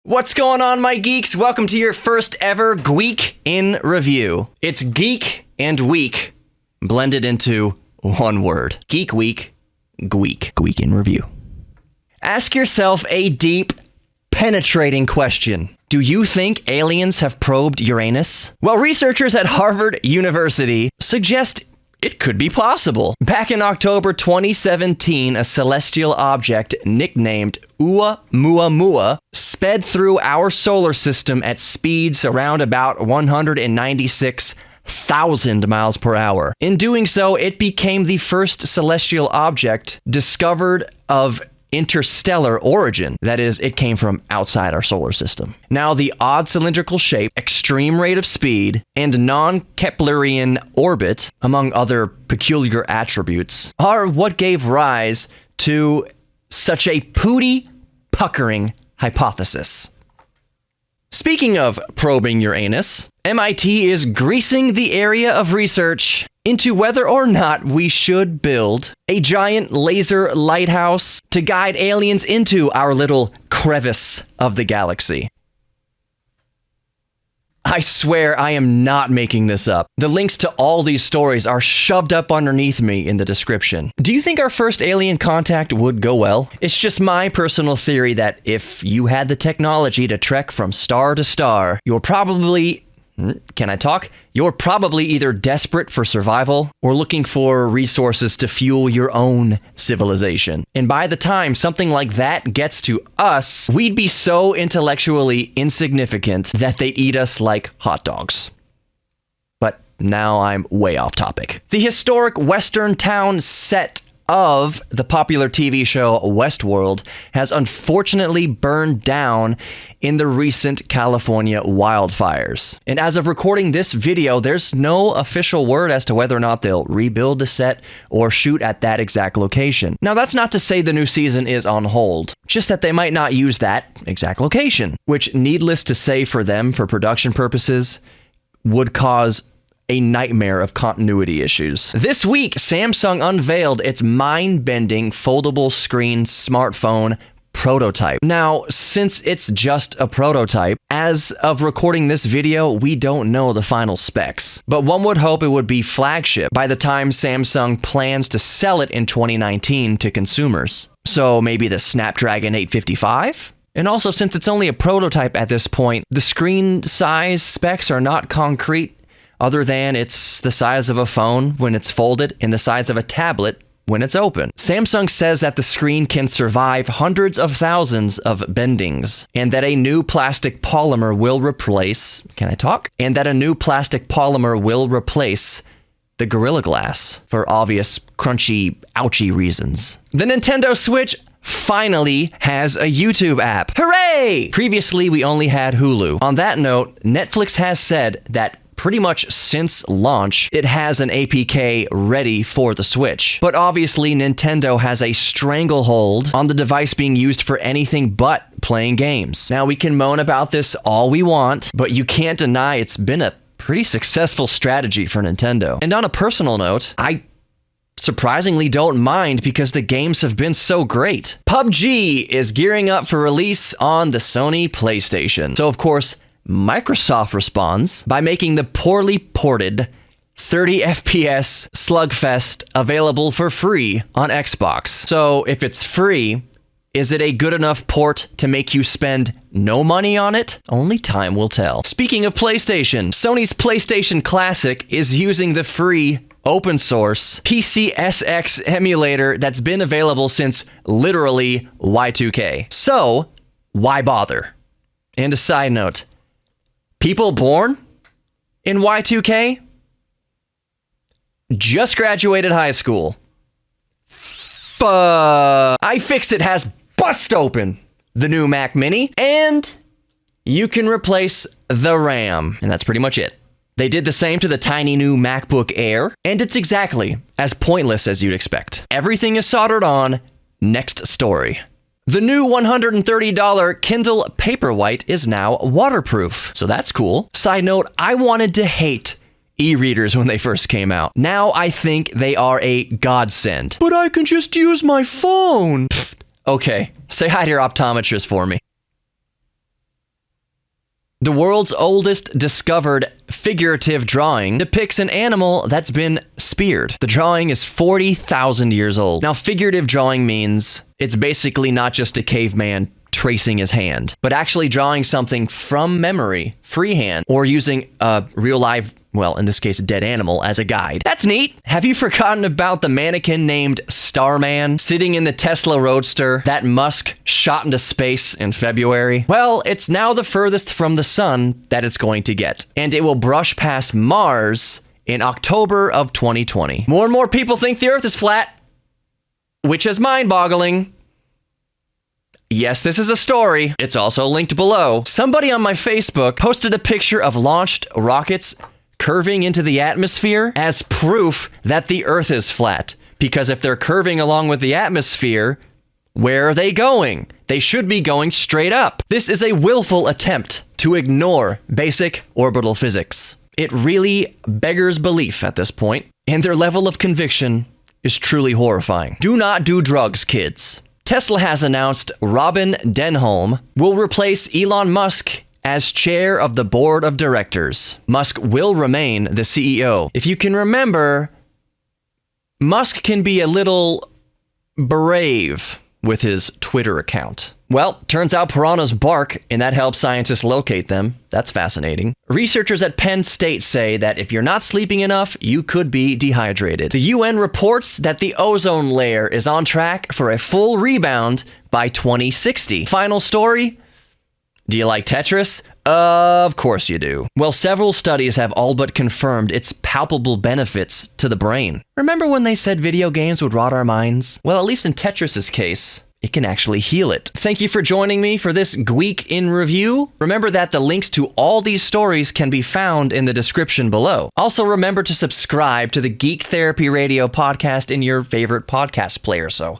What's going on, my geeks? Welcome to your first ever Gweek in review. It's geek and week blended into one word. Geek+Week Gweek. Gweek in review. Ask yourself a deep, penetrating question. Do you think aliens have probed Uranus? Well, researchers at Harvard University suggest it could be possible. Back in October 2017, a celestial object nicknamed OuMuaMua sped through our solar system at speeds around about 196,000 miles per hour. In doing so, it became the first celestial object discovered of interstellar origin. That is, it came from outside our solar system. Now, the odd cylindrical shape, extreme rate of speed, and non-Keplerian orbit, among other peculiar attributes, are what gave rise to such a pooty, puckering hypothesis. Speaking of probing Uranus, MIT is greasing the area of research into whether or not we should build a giant laser lighthouse to guide aliens into our little crevice of the galaxy. I swear I am not making this up. The links to all these stories are shoved up underneath me in the description. Do you think our first alien contact would go well? It's just my personal theory that if you had the technology to trek from star to star, you're probably... Can I talk? You're probably either desperate for survival or looking for resources to fuel your own civilization. And by the time something like that gets to us, we'd be so intellectually insignificant that they'd eat us like hot dogs. But now I'm way off topic. The historic Western town set of the popular TV show Westworld has unfortunately burned down in the recent California wildfires. And as of recording this video, there's no official word as to whether or not they'll rebuild the set or shoot at that exact location. Now, that's not to say the new season is on hold, just that they might not use that exact location, which, needless to say for them, for production purposes, would cause a nightmare of continuity issues. This week, Samsung unveiled its mind-bending foldable screen smartphone prototype. Now, since it's just a prototype, as of recording this video, we don't know the final specs. But one would hope it would be flagship by the time Samsung plans to sell it in 2019 to consumers. So maybe the Snapdragon 855? And also, since it's only a prototype at this point, the screen size specs are not concrete, other than it's the size of a phone when it's folded and the size of a tablet when it's open. Samsung says that the screen can survive hundreds of thousands of bendings, and that a new plastic polymer will replace... Can I talk? And that a new plastic polymer will replace the Gorilla Glass for obvious crunchy, ouchy reasons. The Nintendo Switch finally has a YouTube app. Hooray! Previously, we only had Hulu. On that note, Netflix has said that pretty much since launch, it has an APK ready for the Switch. But obviously, Nintendo has a stranglehold on the device being used for anything but playing games. Now, we can moan about this all we want, but you can't deny it's been a pretty successful strategy for Nintendo. And on a personal note, I surprisingly don't mind because the games have been so great. PUBG is gearing up for release on the Sony PlayStation. So, of course, Microsoft responds by making the poorly ported 30 FPS slugfest available for free on Xbox. So if it's free, is it a good enough port to make you spend no money on it? Only time will tell. Speaking of PlayStation, Sony's PlayStation Classic is using the free open source PCSX emulator that's been available since literally Y2K. So why bother? And a side note, people born in Y2K just graduated high school. iFixit has bust open the new Mac Mini, and you can replace the RAM. And that's pretty much it. They did the same to the tiny new MacBook Air, and it's exactly as pointless as you'd expect. Everything is soldered on. Next story. The new $130 Kindle PaperWhite is now waterproof, so that's cool. Side note, I wanted to hate e-readers when they first came out. Now I think they are a godsend. But I can just use my phone. Okay, say hi to your optometrist for me. The world's oldest discovered figurative drawing depicts an animal that's been speared. The drawing is 40,000 years old. Now, figurative drawing means it's basically not just a caveman tracing his hand, but actually drawing something from memory, freehand, or using a real live, well, in this case, a dead animal as a guide. That's neat. Have you forgotten about the mannequin named Starman sitting in the Tesla Roadster that Musk shot into space in February? Well, it's now the furthest from the sun that it's going to get, and it will brush past Mars in October of 2020. More and more people think the Earth is flat, which is mind-boggling. Yes, this is a story. It's also linked below. Somebody on my Facebook posted a picture of launched rockets curving into the atmosphere as proof that the Earth is flat. Because if they're curving along with the atmosphere, where are they going? They should be going straight up. This is a willful attempt to ignore basic orbital physics. It really beggars belief at this point, and their level of conviction is truly horrifying. Do not do drugs, kids. Tesla has announced Robin Denholm will replace Elon Musk as chair of the board of directors. Musk will remain the CEO. If you can remember, Musk can be a little brave with his Twitter account. Well, turns out piranhas bark, and that helps scientists locate them. That's fascinating. Researchers at Penn State say that if you're not sleeping enough, you could be dehydrated. The UN reports that the ozone layer is on track for a full rebound by 2060. Final story? Do you like Tetris? Of course you do. Well, several studies have all but confirmed its palpable benefits to the brain. Remember when they said video games would rot our minds? Well, at least in Tetris's case, it can actually heal it. Thank you for joining me for this Gweek in review. Remember that the links to all these stories can be found in the description below. Also, remember to subscribe to the Geek Therapy Radio podcast in your favorite podcast player. So,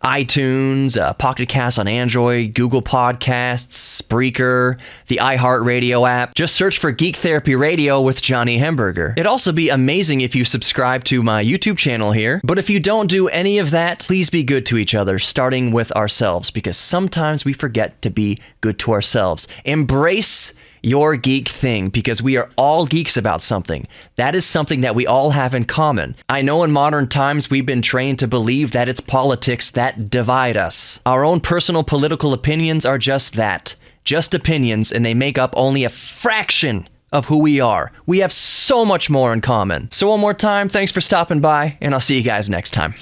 iTunes, Pocket Casts on Android, Google Podcasts, Spreaker, the iHeartRadio app. Just search for Geek Therapy Radio with Johnny Hamburger. It'd also be amazing if you subscribe to my YouTube channel here. But if you don't do any of that, please be good to each other, starting with ourselves, because sometimes we forget to be good to ourselves. Embrace your geek thing, because we are all geeks about something. That is something that we all have in common. I know in modern times we've been trained to believe that it's politics that divide us. Our own personal political opinions are just that, just opinions, and they make up only a fraction of who we are. We have so much more in common. So one more time, thanks for stopping by, and I'll see you guys next time.